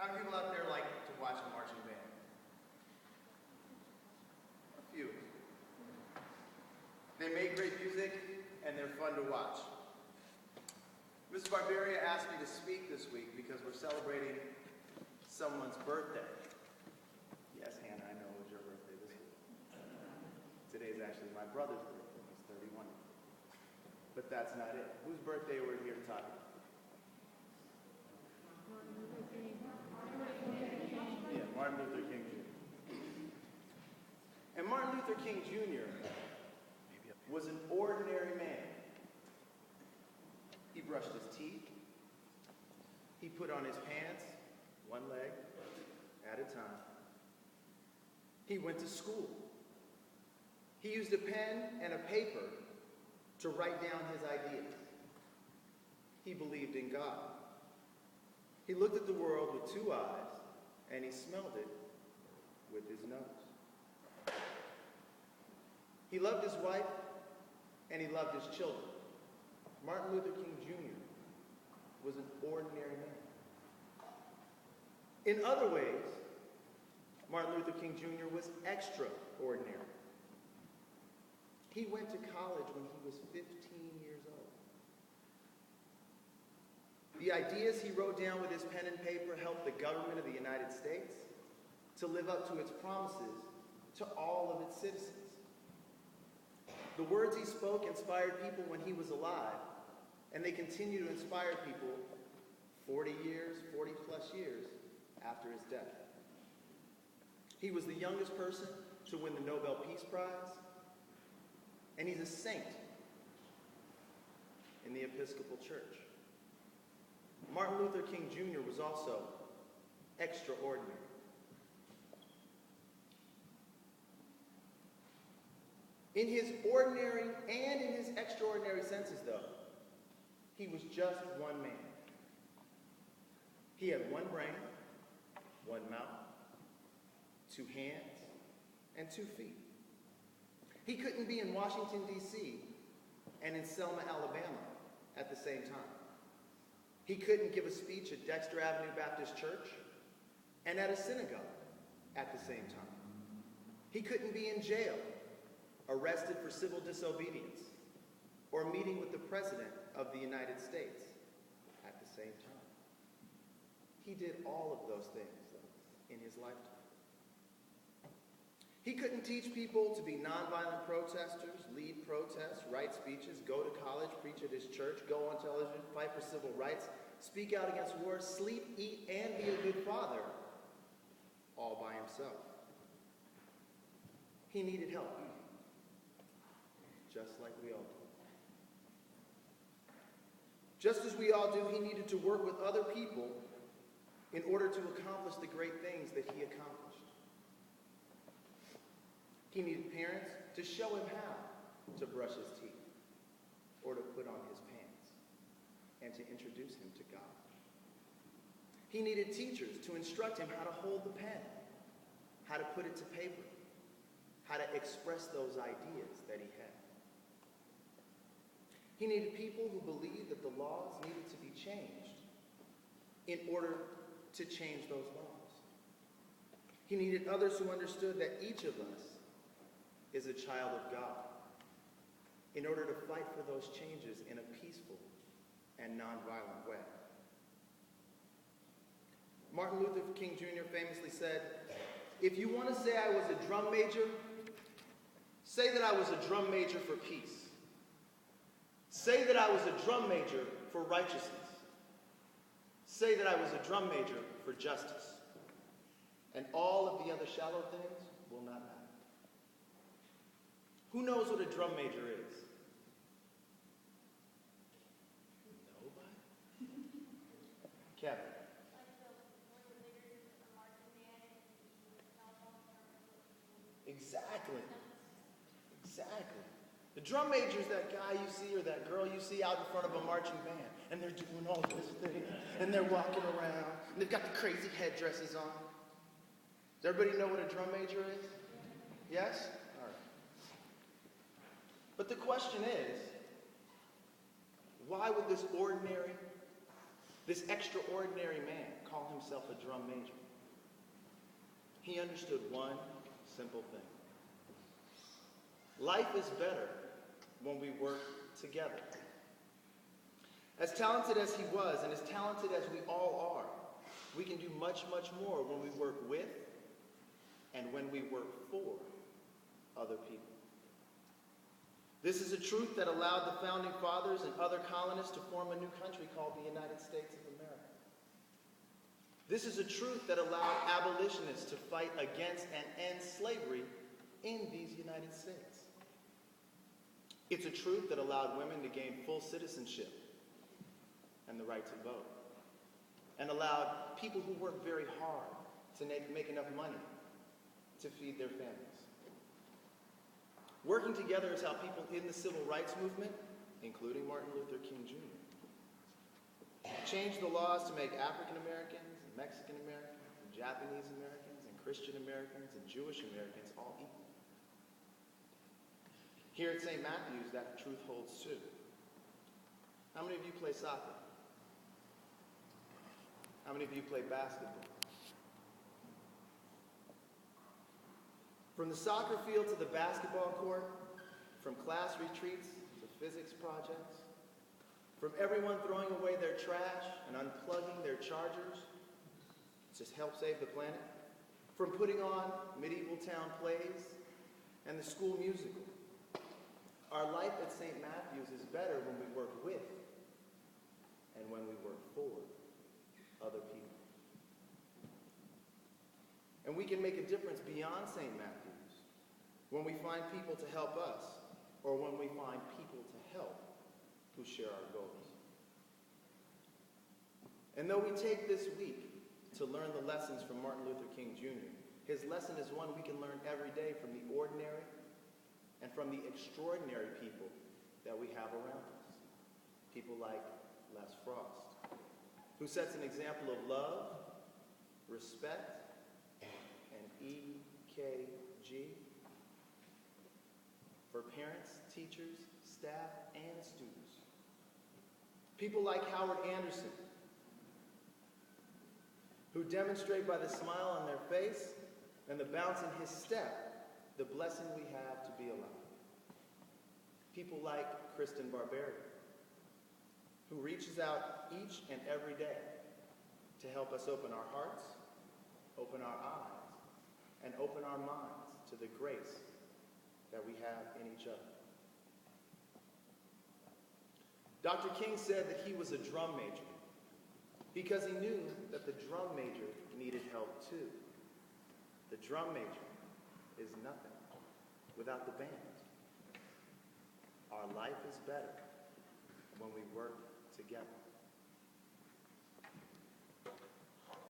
How many people out there like to watch a marching band? A few. They make great music and they're fun to watch. Mrs. Barberia asked me to speak this week because we're celebrating someone's birthday. Yes, Hannah, I know it was your birthday this week. Today's actually my brother's birthday. He's 31. But that's not it. Whose birthday we're here to talk about? Yeah, Martin Luther King Jr. And Martin Luther King Jr. was an ordinary man. He brushed his teeth. He put on his pants, one leg at a time. He went to school. He used a pen and a paper to write down his ideas. He believed in God. He looked at the world with two eyes, and he smelled it with his nose. He loved his wife, and he loved his children. Martin Luther King Jr. was an ordinary man. In other ways, Martin Luther King Jr. was extraordinary. He went to college when he was 15 years old. The ideas he wrote down with his pen and paper helped the government of the United States to live up to its promises to all of its citizens. The words he spoke inspired people when he was alive, and they continue to inspire people 40 plus years after his death. He was the youngest person to win the Nobel Peace Prize, and he's a saint in the Episcopal Church. Martin Luther King Jr. was also extraordinary. In his ordinary and in his extraordinary senses, though, he was just one man. He had one brain, one mouth, two hands, and 2 feet. He couldn't be in Washington, D.C. and in Selma, Alabama at the same time. He couldn't give a speech at Dexter Avenue Baptist Church and at a synagogue at the same time. He couldn't be in jail, arrested for civil disobedience, or meeting with the President of the United States at the same time. He did all of those things, though, in his lifetime. He couldn't teach people to be nonviolent protesters, lead protests, write speeches, go to college, preach at his church, go on television, fight for civil rights, speak out against war, sleep, eat, and be a good father, all by himself. He needed help, just like we all do. Just as we all do, he needed to work with other people in order to accomplish the great things that he accomplished. He needed parents to show him how to brush his teeth or to put on his pants and to introduce him to God. He needed teachers to instruct him how to hold the pen, how to put it to paper, how to express those ideas that he had. He needed people who believed that the laws needed to be changed in order to change those laws. He needed others who understood that each of us is a child of God in order to fight for those changes in a peaceful and nonviolent way. Martin Luther King Jr. famously said, "If you want to say I was a drum major, say that I was a drum major for peace. Say that I was a drum major for righteousness. Say that I was a drum major for justice. And all of the other shallow things will not matter." Who knows what a drum major is? Nobody? Kevin. Exactly. The drum major is that guy you see or that girl you see out in front of a marching band, and they're doing all this thing, and they're walking around, and they've got the crazy headdresses on. Does everybody know what a drum major is? Yes? All right. But the question is, why would this extraordinary man call himself a drum major. He understood one simple thing. Life is better when we work together. As talented as he was, and as talented as we all are, we can do much, much more when we work with and when we work for other people. This is a truth that allowed the founding fathers and other colonists to form a new country called the United States of America. This is a truth that allowed abolitionists to fight against and end slavery in these United States. It's a truth that allowed women to gain full citizenship and the right to vote, and allowed people who work very hard to make enough money to feed their families. Working together is how people in the civil rights movement, including Martin Luther King Jr., changed the laws to make African Americans and Mexican Americans and Japanese Americans and Christian Americans and Jewish Americans all equal. Here at St. Matthew's, that truth holds too. How many of you play soccer? How many of you play basketball? From the soccer field to the basketball court, from class retreats to physics projects, from everyone throwing away their trash and unplugging their chargers to help save the planet, from putting on medieval town plays and the school musical, our life at St. Matthew's is better when we work with and when we work for other people. And we can make a difference beyond St. Matthew's when we find people to help us, or when we find people to help who share our goals. And though we take this week to learn the lessons from Martin Luther King Jr., his lesson is one we can learn every day from the ordinary and from the extraordinary people that we have around us. People like Les Frost, who sets an example of love, respect, and EKG for parents, teachers, staff, and students. People like Howard Anderson, who demonstrate by the smile on their face and the bounce in his step the blessing we have to be alive. People like Kristen Barberi, who reaches out each and every day to help us open our hearts, open our eyes, and open our minds to the grace that we have in each other. Dr. King said that he was a drum major because he knew that the drum major needed help too. The drum major is nothing without the band. Our life is better when we work together.